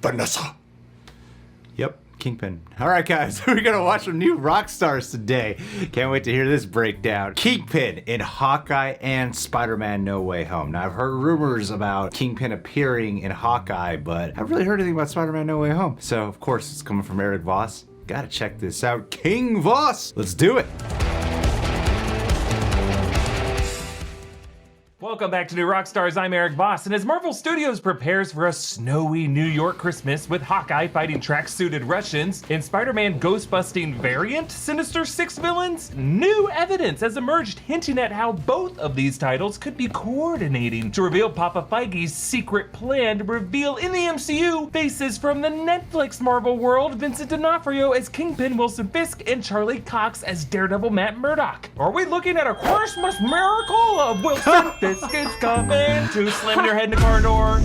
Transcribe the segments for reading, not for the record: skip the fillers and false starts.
Vanessa. Yep, Kingpin. All right, guys, we're going to watch some new Rockstars today. Can't wait to hear this breakdown. Kingpin in Hawkeye and Spider-Man No Way Home. Now, I've heard rumors about Kingpin appearing in Hawkeye, but I haven't really heard anything about Spider-Man No Way Home. So, of course, it's coming from Eric Voss. Gotta check this out. King Voss! Let's do it! Welcome back to New Rockstars. I'm Eric Voss, and as Marvel Studios prepares for a snowy New York Christmas with Hawkeye fighting track-suited Russians and Spider-Man ghost-busting variant Sinister Six villains, new evidence has emerged hinting at how both of these titles could be coordinating to reveal Papa Feige's secret plan to reveal in the MCU faces from the Netflix Marvel world, Vincent D'Onofrio as Kingpin, Wilson Fisk, and Charlie Cox as Daredevil Matt Murdock. Are we looking at a Christmas miracle of Wilson Fisk is coming to slamming your head in the car door?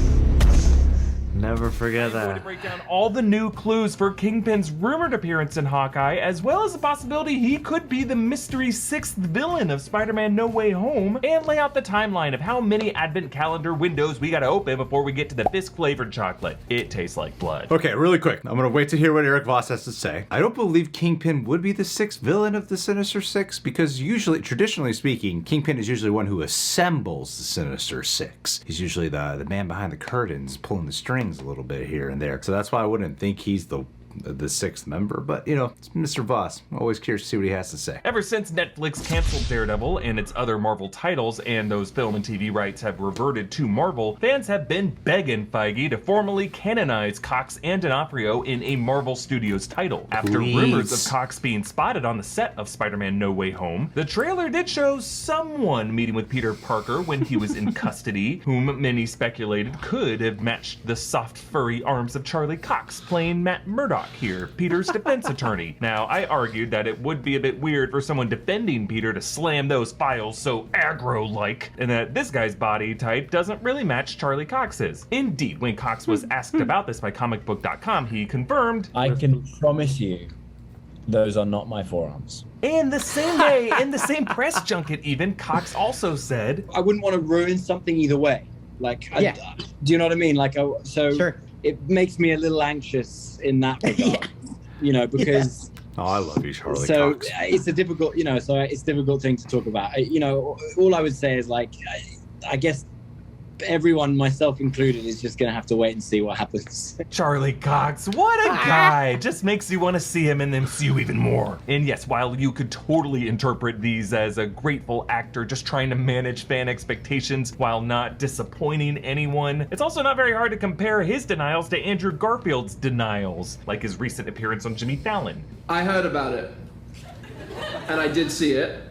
Never forget that. I'm going to break down all the new clues for Kingpin's rumored appearance in Hawkeye, as well as the possibility he could be the mystery sixth villain of Spider-Man No Way Home, and lay out the timeline of how many advent calendar windows we gotta open before we get to the Fisk flavored chocolate. It tastes like blood. Okay, really quick. I'm gonna wait to hear what Eric Voss has to say. I don't believe Kingpin would be the sixth villain of the Sinister Six, because usually, traditionally speaking, Kingpin is usually one who assembles the Sinister Six. He's usually the man behind the curtains, pulling the strings a little bit here and there. So that's why I wouldn't think he's the sixth member, but you know, it's Mr. Voss. I'm always curious to see what he has to say. Ever since Netflix canceled Daredevil and its other Marvel titles, and those film and TV rights have reverted to Marvel, fans have been begging Feige to formally canonize Cox and D'Onofrio in a Marvel Studios title. After rumors of Cox being spotted on the set of Spider-Man No Way Home, the trailer did show someone meeting with Peter Parker when he was in custody, whom many speculated could have matched the soft, furry arms of Charlie Cox, playing Matt Murdock here, Peter's defense attorney. Now, I argued that it would be a bit weird for someone defending Peter to slam those files so aggro-like, and that this guy's body type doesn't really match Charlie Cox's. Indeed, when Cox was asked about this by comicbook.com, he confirmed, I can promise you, those are not my forearms. And the same day, in the same press junket even, Cox also said, I wouldn't want to ruin something either way. Like, do you know what I mean? Like, Sure. It makes me a little anxious in that regard, you know, because. Oh, I love you, Charlie Cox. Cox. It's a difficult thing to talk about. You know, all I would say is, like, I guess everyone, myself included, is just gonna have to wait and see what happens. Charlie Cox, what a guy! Just makes you want to see him in the MCU even more. And yes, while you could totally interpret these as a grateful actor just trying to manage fan expectations while not disappointing anyone, it's also not very hard to compare his denials to Andrew Garfield's denials, like his recent appearance on Jimmy Fallon. I heard about it, and I did see it.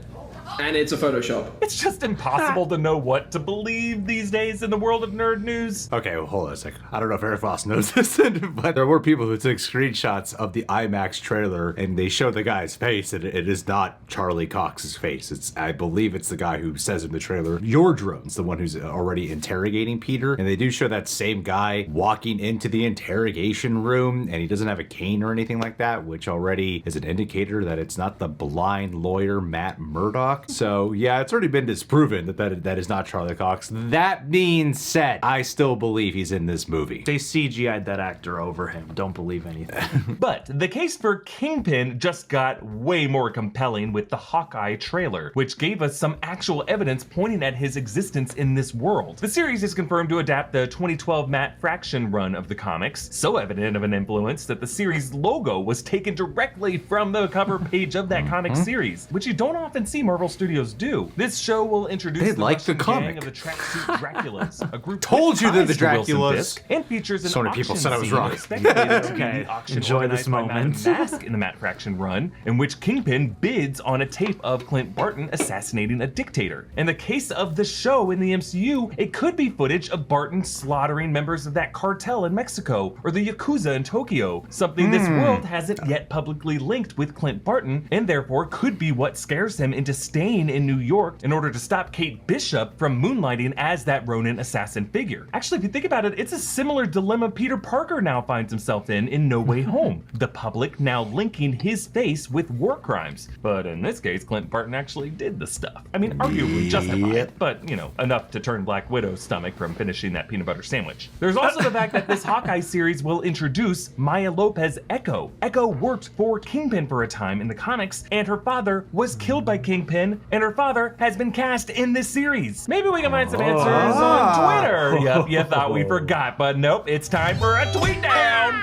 And it's a Photoshop. It's just impossible to know what to believe these days in the world of nerd news. Okay, well, hold on a second. I don't know if Eric Voss knows this, but there were people who took screenshots of the IMAX trailer and they showed the guy's face, and it is not Charlie Cox's face. I believe it's the guy who says in the trailer, "Your drone's the one who's already interrogating Peter." And they do show that same guy walking into the interrogation room, and he doesn't have a cane or anything like that, which already is an indicator that it's not the blind lawyer Matt Murdock. So yeah, it's already been disproven that is not Charlie Cox. That being said, I still believe he's in this movie. They CGI'd that actor over him. Don't believe anything. But the case for Kingpin just got way more compelling with the Hawkeye trailer, which gave us some actual evidence pointing at his existence in this world. The series is confirmed to adapt the 2012 Matt Fraction run of the comics, so evident of an influence that the series logo was taken directly from the cover page of that comic series, which you don't often see Marvel Studios do. This show will introduce the Russian gang of the tracksuit Draculas, a group told you they're the Draculas, Draculas, and features an so many auction people said I was scene wrong. speculated to be Okay, the auction enjoy this organized by Madame moment. Mask in the Matt Fraction run, in which Kingpin bids on a tape of Clint Barton assassinating a dictator. In the case of the show in the MCU, it could be footage of Barton slaughtering members of that cartel in Mexico, or the Yakuza in Tokyo, something this world hasn't yet publicly linked with Clint Barton, and therefore could be what scares him into standing Zane in New York in order to stop Kate Bishop from moonlighting as that Ronin assassin figure. Actually, if you think about it, it's a similar dilemma Peter Parker now finds himself in No Way Home. The public now linking his face with war crimes. But in this case, Clint Barton actually did the stuff. I mean, arguably justified, but you know, enough to turn Black Widow's stomach from finishing that peanut butter sandwich. There's also the fact that this Hawkeye series will introduce Maya Lopez Echo. Echo worked for Kingpin for a time in the comics, and her father was killed by Kingpin, and her father has been cast in this series. Maybe we can find some answers on Twitter. Yep, you thought we forgot, but nope, it's time for a tweet down.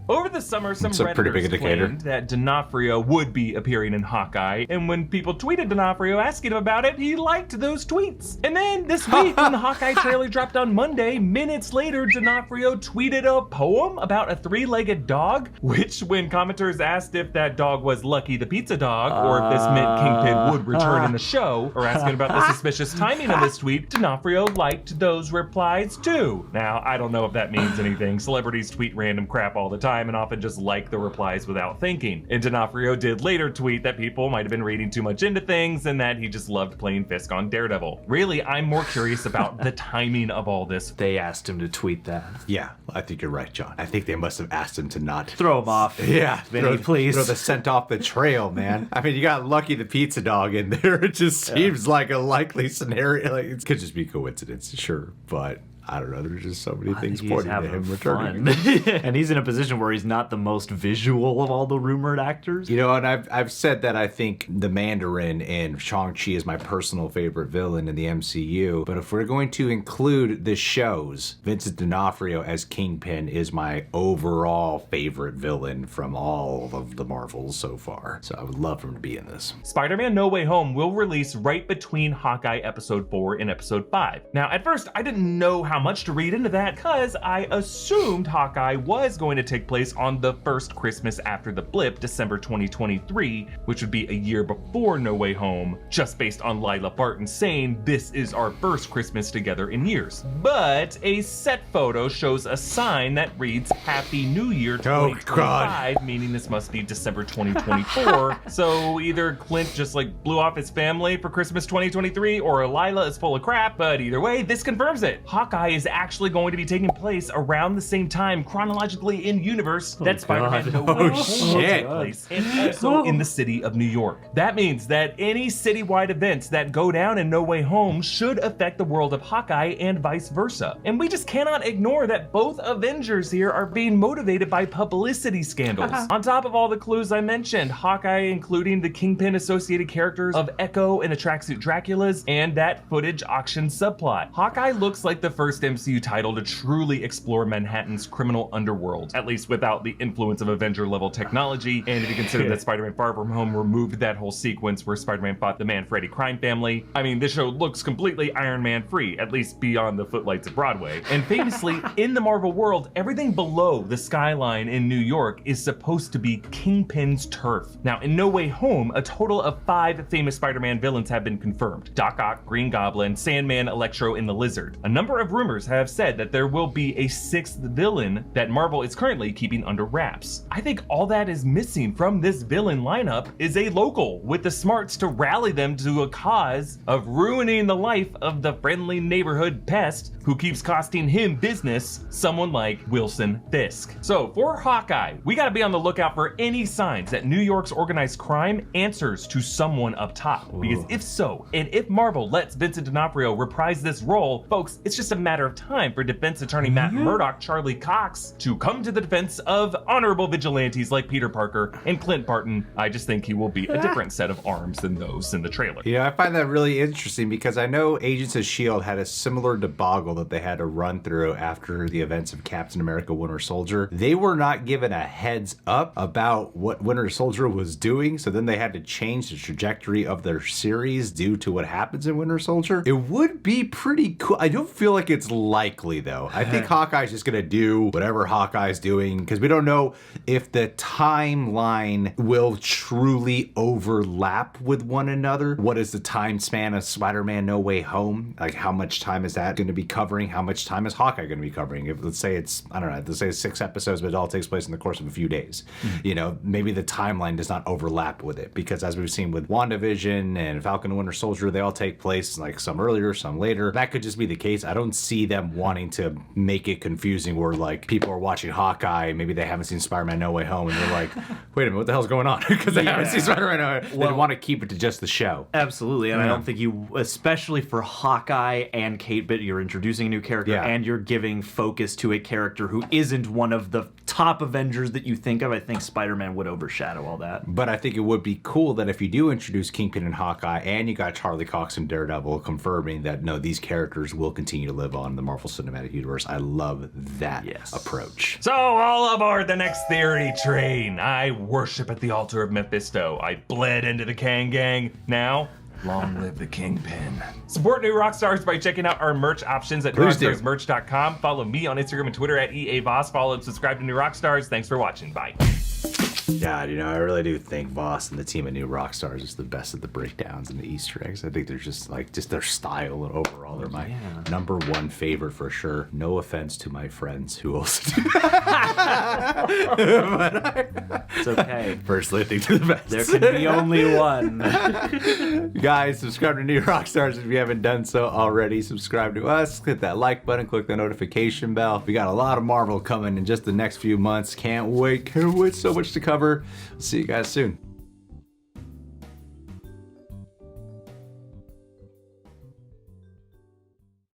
Over the summer, some Redditors claimed that D'Onofrio would be appearing in Hawkeye, and when people tweeted D'Onofrio asking him about it, he liked those tweets. And then this week, when the Hawkeye trailer dropped on Monday, minutes later, D'Onofrio tweeted a poem about a three-legged dog, which when commenters asked if that dog was Lucky the Pizza Dog, or if this meant Kingpin would return in the show, or asking about the suspicious timing of this tweet, D'Onofrio liked those replies too. Now, I don't know if that means anything. Celebrities tweet random crap all the time, and often just like the replies without thinking. And D'Onofrio did later tweet that people might have been reading too much into things and that he just loved playing Fisk on Daredevil. Really, I'm more curious about the timing of all this. They asked him to tweet that. Yeah, I think you're right, John. I think they must have asked him to not Throw him off. Yeah, Vinny, please. Throw the scent off the trail, man. I mean, you got Lucky the Pizza Dog in there. It just seems like a likely scenario. Like, it could just be coincidence, sure, but I don't know. There's just so many things pointing to him returning. And he's in a position where he's not the most visual of all the rumored actors. You know, and I've said that I think the Mandarin in Shang-Chi is my personal favorite villain in the MCU. But if we're going to include the shows, Vincent D'Onofrio as Kingpin is my overall favorite villain from all of the Marvels so far. So I would love for him to be in this. Spider-Man No Way Home will release right between Hawkeye Episode 4 and Episode 5. Now, at first, I didn't know how much to read into that because I assumed Hawkeye was going to take place on the first Christmas after the blip, December 2023, which would be a year before No Way Home, just based on Lila Barton saying this is our first Christmas together in years. But a set photo shows a sign that reads Happy New Year 2025, meaning this must be December 2024. So either Clint just like blew off his family for Christmas 2023 or Lila is full of crap, but either way, this confirms it. Hawkeye is actually going to be taking place around the same time chronologically in universe that Spider-Man No Way Home takes place, and also in the city of New York. That means that any citywide events that go down in No Way Home should affect the world of Hawkeye and vice versa. And we just cannot ignore that both Avengers here are being motivated by publicity scandals. On top of all the clues I mentioned, Hawkeye including the Kingpin associated characters of Echo and the Tracksuit Draculas, and that footage auction subplot. Hawkeye looks like the first MCU title to truly explore Manhattan's criminal underworld, at least without the influence of Avenger-level technology, and if you consider that Spider-Man Far From Home removed that whole sequence where Spider-Man fought the Man-Freddy crime family, I mean, this show looks completely Iron Man-free, at least beyond the footlights of Broadway. And famously, in the Marvel world, everything below the skyline in New York is supposed to be Kingpin's turf. Now, in No Way Home, a total of 5 famous Spider-Man villains have been confirmed: Doc Ock, Green Goblin, Sandman, Electro, and the Lizard. A number of rumors have said that there will be a 6th villain that Marvel is currently keeping under wraps. I think all that is missing from this villain lineup is a local with the smarts to rally them to a cause of ruining the life of the friendly neighborhood pest who keeps costing him business, someone like Wilson Fisk. So for Hawkeye, we gotta be on the lookout for any signs that New York's organized crime answers to someone up top. Because if so, and if Marvel lets Vincent D'Onofrio reprise this role, folks, it's just a matter of time for defense attorney Matt Murdock, Charlie Cox, to come to the defense of honorable vigilantes like Peter Parker and Clint Barton. I just think he will be a different set of arms than those in the trailer. You know, I find that really interesting because I know Agents of S.H.I.E.L.D. had a similar debacle that they had to run through after the events of Captain America Winter Soldier. They were not given a heads up about what Winter Soldier was doing, so then they had to change the trajectory of their series due to what happens in Winter Soldier. It would be pretty cool. I don't feel like it's likely, though. I think Hawkeye's just going to do whatever Hawkeye's doing, because we don't know if the timeline will truly overlap with one another. What is the time span of Spider-Man No Way Home? Like, how much time is that going to be covering? How much time is Hawkeye going to be covering? If, let's say it's, I don't know, let's say it's 6 episodes, but it all takes place in the course of a few days. You know, maybe the timeline does not overlap with it, because as we've seen with WandaVision and Falcon and Winter Soldier, they all take place like some earlier, some later. That could just be the case. I don't see them wanting to make it confusing where like people are watching Hawkeye, maybe they haven't seen Spider-Man No Way Home, and they're like, wait a minute, what the hell's going on? Because they haven't seen Spider-Man No Way Home. They want to keep it to just the show. Absolutely, and I don't think you, especially for Hawkeye and Kate Bishop, you're introducing a new character and you're giving focus to a character who isn't one of the top Avengers that you think of. I think Spider-Man would overshadow all that. But I think it would be cool that if you do introduce Kingpin and Hawkeye, and you got Charlie Cox and Daredevil confirming that, no, these characters will continue to live on in the Marvel Cinematic Universe. I love that approach. So, all aboard the next theory train. I worship at the altar of Mephisto. I bled into the Kang Gang. Now, long live the Kingpin. Support New Rockstars by checking out our merch options at rockstarsmerch.com. Follow me on Instagram and Twitter at EAVoss. Follow and subscribe to New Rockstars. Thanks for watching. Bye. God, you know, I really do think Voss and the team at New Rockstars is the best at the breakdowns and the Easter eggs. I think they're just like, just their style and overall, they're my number one favorite for sure. No offense to my friends who also do It's okay. Personally, I think they're the best. There can be only one. Guys, subscribe to New Rockstars if you haven't done so already. Subscribe to us, hit that like button, click the notification bell. We got a lot of Marvel coming in just the next few months. Can't wait so much to cover. See you guys soon.